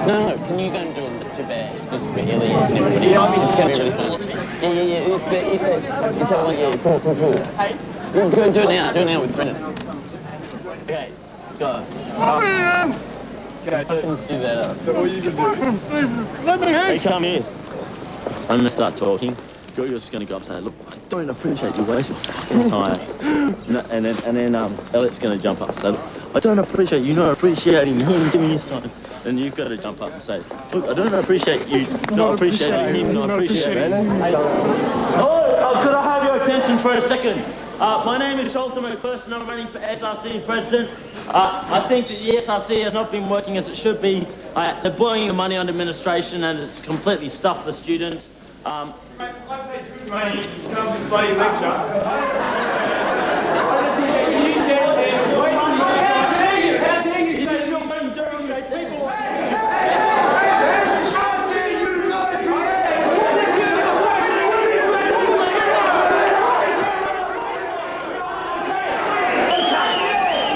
No, can you go and do it to Bear? Just for Elliot and everybody. It's really fun. Yeah. It's that one, yeah. Cool. Hey? Do it now with Brendan. Okay, go. Okay, so I can do that. So what are you going to do? Let me in! Hey, come here. I'm going to start talking. You're just going to go up and say, look, I don't appreciate you wasting fucking time. and then Elliot's going to jump up and say, look, I don't appreciate you not appreciating him giving his time. Then you've got to jump up and say, look, I don't appreciate you not appreciating him, not appreciating him. Oh, could I have your attention for a second? My name is Sholto McPherson. I'm running for SRC President. I think that the SRC has not been working as it should be. They're blowing the money on administration and it's completely stuffed the students. I pay good money to come to this bloody lecture. How dare you? You said your money during those people.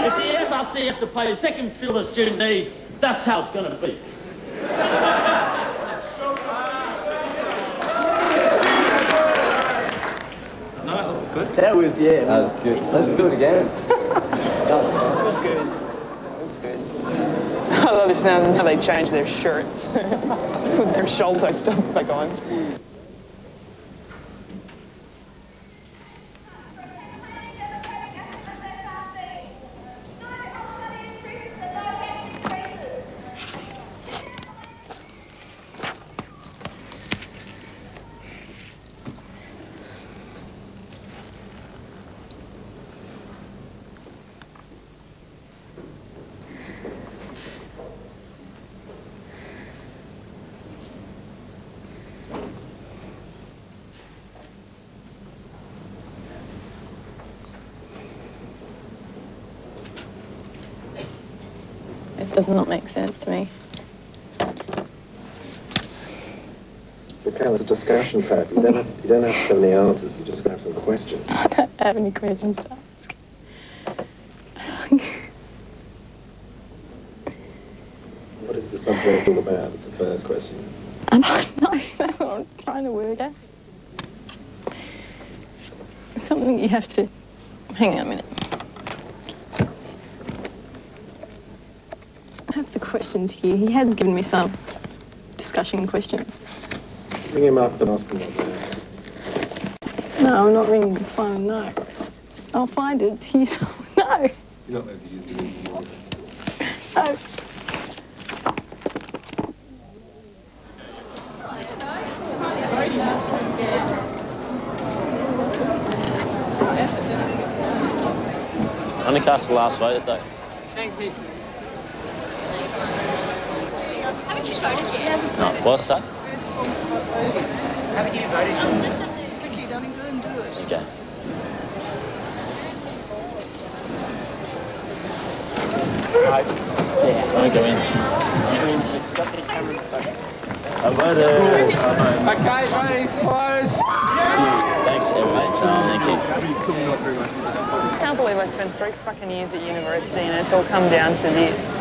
If the SRC has to pay a second fill of student needs, that's how it's going to be. That was good. Let's do it again. That was good. I love this now how they change their shirts. Put their shoulder stuff back on. It does not make sense to me. Okay, it's a discussion, Pat. You don't have to have any answers. You just got to have some questions. I don't have any questions to ask. What is the subject all about? It's the first question. I don't know. That's what I'm trying to work out. It's something you have to... Hang on a minute. I have the questions here. He has given me some discussion questions. Ring him up and ask him what they are. No, I'm not ringing Simon, no. I'll find it. It's here. No. You're not going to use the ring anymore. No. Only cast the last vote, though. Thanks, Nick. Haven't you voted yet? No, what's that? Haven't you voted? Quickly, darling, go and do it. Okay. Yeah, don't go in. I voted. Okay, voting's closed. Thanks, everyone. Thank you. I just can't believe I spent 3 fucking years at university and it's all come down to this.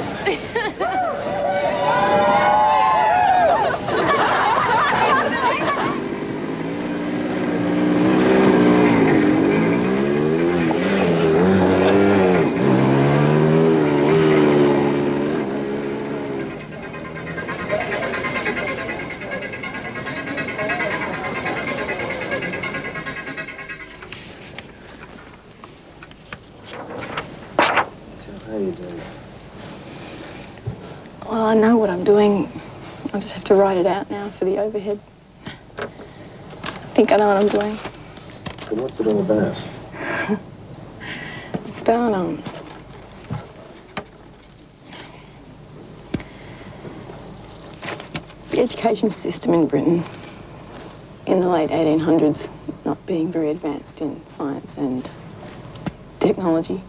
How are you doing? Well, I know what I'm doing. I just have to write it out now for the overhead. I think I know what I'm doing. So what's it all about? It's about, the education system in Britain in the late 1800s not being very advanced in science and technology,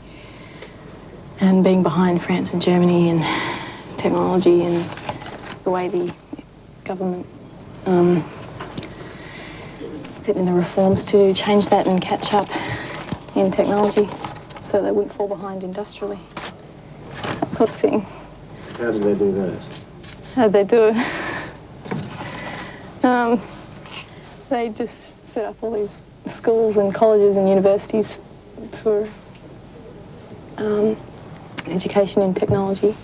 and being behind France and Germany in technology and the way the government set in the reforms to change that and catch up in technology so they wouldn't fall behind industrially. That sort of thing. How did they do that? How'd they do it? They just set up all these schools and colleges and universities for education in technology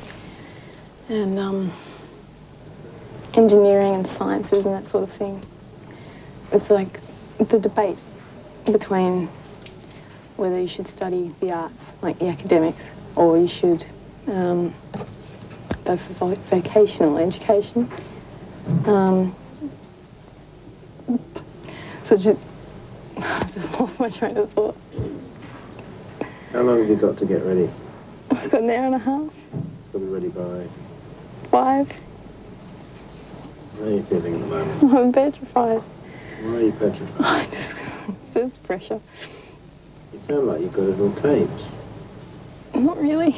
and engineering and sciences and that sort of thing. It's like the debate between whether you should study the arts, like the academics, or you should go for vocational education. I've just lost my train of thought. How long have you got to get ready? I've got an hour and a half. It's got to be ready by... 5. How are you feeling at the moment? I'm petrified. Why are you petrified? It's just pressure. You sound like you've got it all taped. Not really.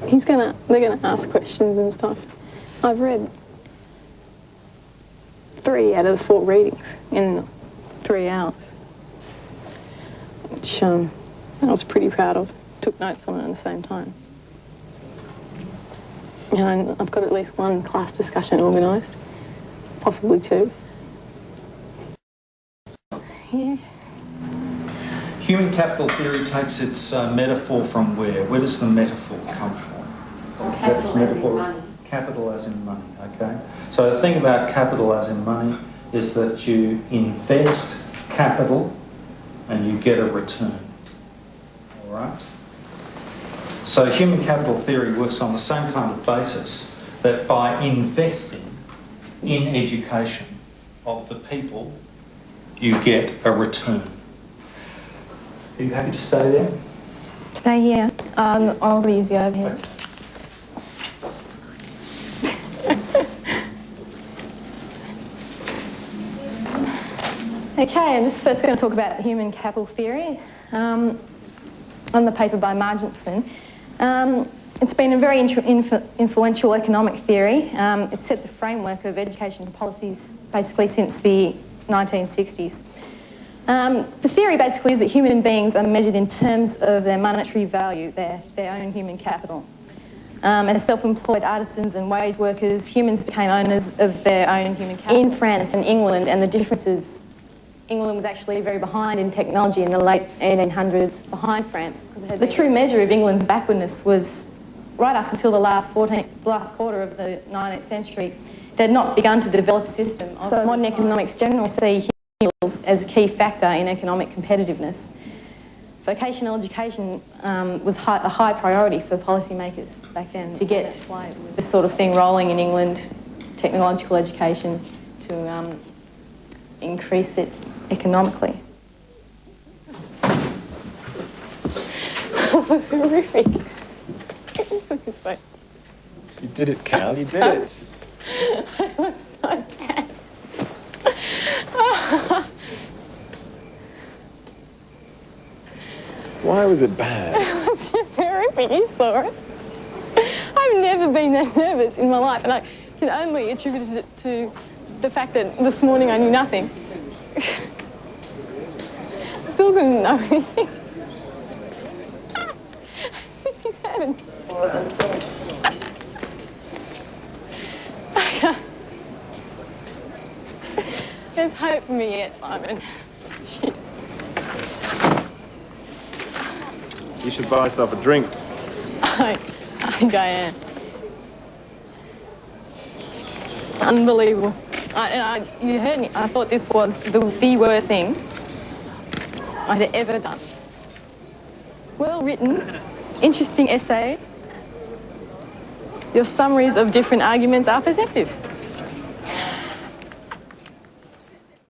They're gonna ask questions and stuff. I've read 3 out of the 4 readings in 3 hours, which I was pretty proud of. Took notes on it at the same time. And I've got at least 1 class discussion organised, possibly 2. Yeah. Human capital theory takes its metaphor from where? Where does the metaphor come from? Capital as in money. Capital as in money, okay? So the thing about capital as in money is that you invest capital and you get a return, all right? So human capital theory works on the same kind of basis that by investing in education of the people, you get a return. Are you happy to stay there? Stay here. I'll use the overhead. Okay, I'm just first going to talk about human capital theory on the paper by Marginson. It's been a very influential economic theory. It's set the framework of education policies basically since the 1960s. The theory basically is that human beings are measured in terms of their monetary value, their own human capital. As self-employed artisans and wage workers, humans became owners of their own human capital. In France and England, and the differences, England was actually very behind in technology in the late 1800s, behind France. The true measure of England's backwardness was right up until the last quarter of the 19th century. They had not begun to develop a system. So modern economics generally see skills as a key factor in economic competitiveness. Vocational education was a high priority for policymakers back then to get this sort of thing rolling in England, technological education, to increase it economically. That was horrific. This way. You did it, Cal, you did it. It was so bad. Why was it bad? It was just horrific. You saw it. I've never been that nervous in my life, and I can only attribute it to the fact that this morning I knew nothing. I still didn't know anything. 67. There's hope for me yet, Simon. Shit. You should buy yourself a drink. I think I am. Unbelievable. You heard me. I thought this was the worst thing I'd ever done. Well written, interesting essay. Your summaries of different arguments are perceptive.